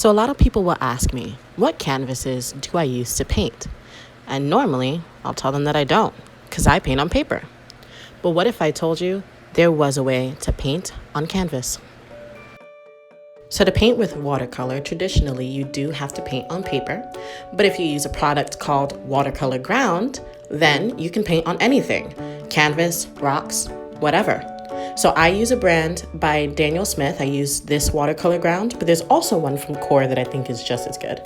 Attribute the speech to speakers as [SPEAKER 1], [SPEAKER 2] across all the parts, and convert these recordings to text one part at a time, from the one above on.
[SPEAKER 1] So a lot of people will ask me, what canvases do I use to paint? And normally, I'll tell them that I don't, because I paint on paper. But what if I told you there was a way to paint on canvas? So to paint with watercolor, traditionally you do have to paint on paper, but if you use a product called Watercolor Ground, then you can paint on anything, canvas, rocks, whatever. So I use a brand by Daniel Smith. I use this Watercolor Ground, but there's also one from QoR that I think is just as good.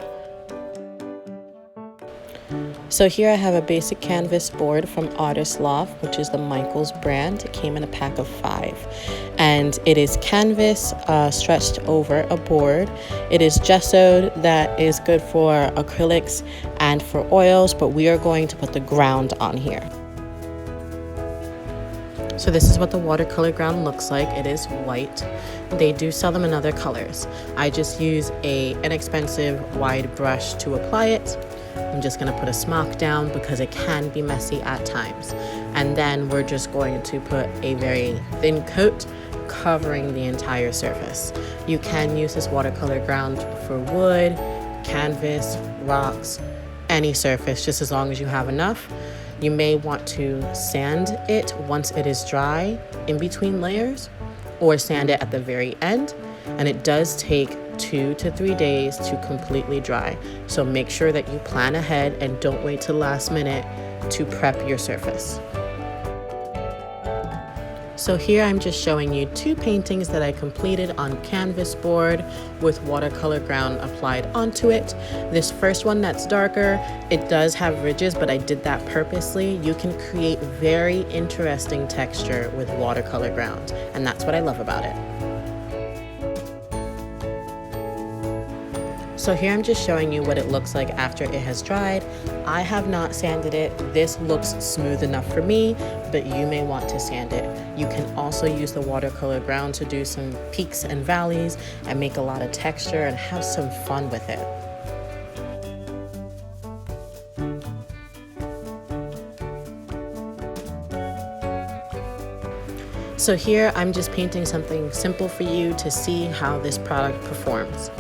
[SPEAKER 1] So here I have a basic canvas board from Artist Loft, which is the Michaels brand. It came in a pack of 5. And it is canvas stretched over a board. It is gessoed, that is good for acrylics and for oils, but we are going to put the ground on here. So this is what the watercolor ground looks like. It is white. They do sell them in other colors. I just use an inexpensive wide brush to apply it. I'm just going to put a smock down because it can be messy at times. And then we're just going to put a very thin coat covering the entire surface. You can use this watercolor ground for wood, canvas, rocks, any surface, just as long as you have enough. You may want to sand it once it is dry in between layers, or sand it at the very end. And it does take 2 to 3 days to completely dry. So make sure that you plan ahead and don't wait till the last minute to prep your surface. So here I'm just showing you 2 paintings that I completed on canvas board with watercolor ground applied onto it. This first one that's darker, it does have ridges, but I did that purposely. You can create very interesting texture with watercolor ground, and that's what I love about it. So here I'm just showing you what it looks like after it has dried. I have not sanded it. This looks smooth enough for me, but you may want to sand it. You can also use the watercolor ground to do some peaks and valleys and make a lot of texture and have some fun with it. So here I'm just painting something simple for you to see how this product performs.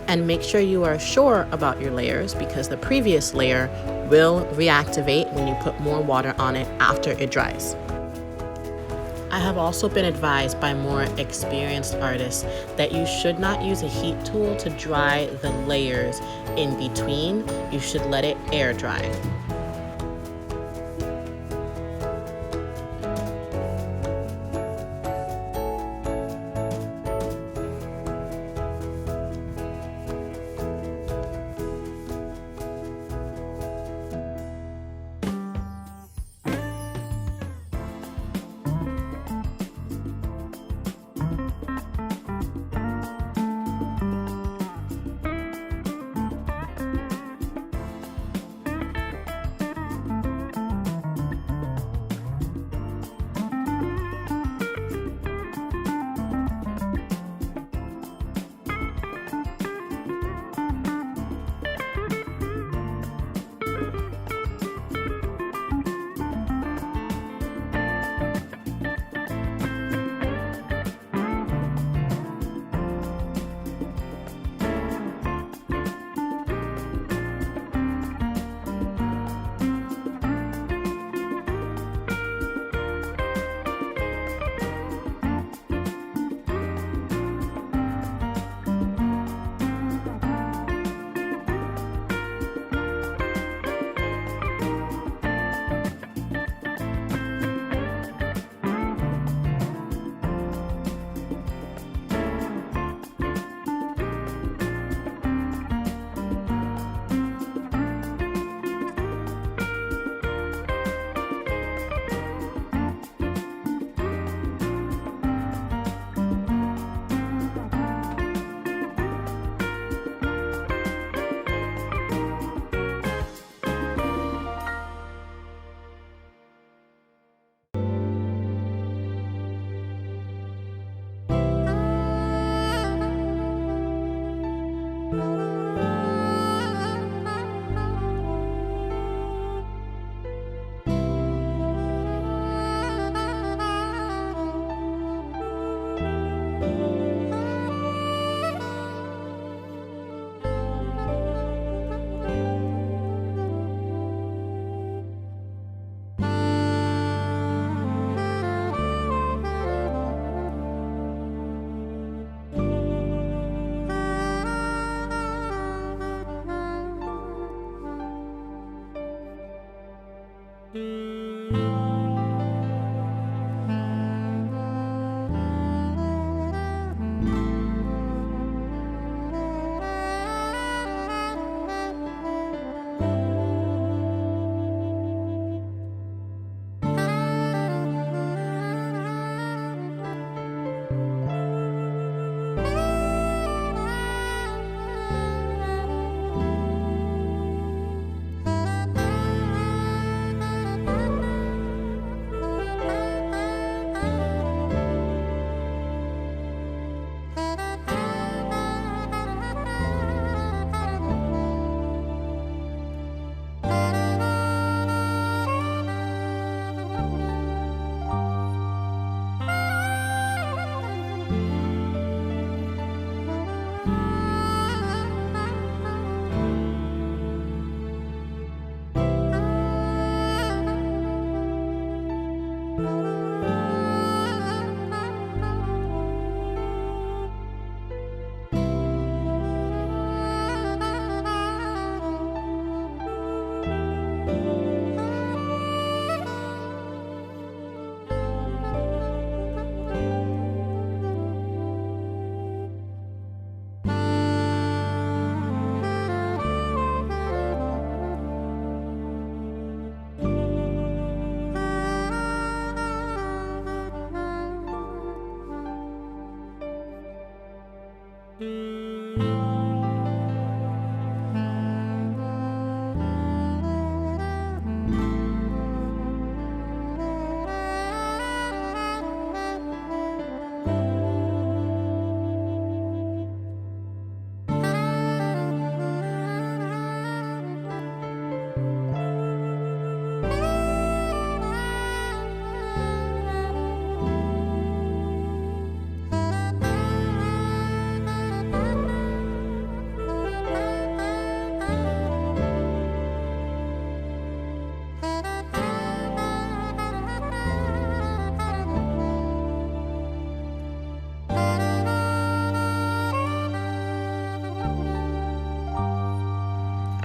[SPEAKER 1] And make sure you are sure about your layers, because the previous layer will reactivate when you put more water on it after it dries. I have also been advised by more experienced artists that you should not use a heat tool to dry the layers in between. You should let it air dry.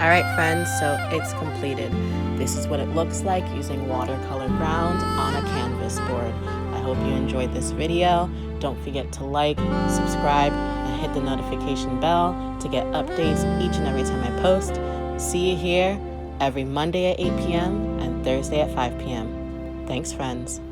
[SPEAKER 1] All right, friends, so it's completed. This is what it looks like using watercolor ground on a canvas board. I hope you enjoyed this video. Don't forget to like, subscribe, and hit the notification bell to get updates each and every time I post. See you here every Monday at 8 p.m. and Thursday at 5 p.m. Thanks, friends.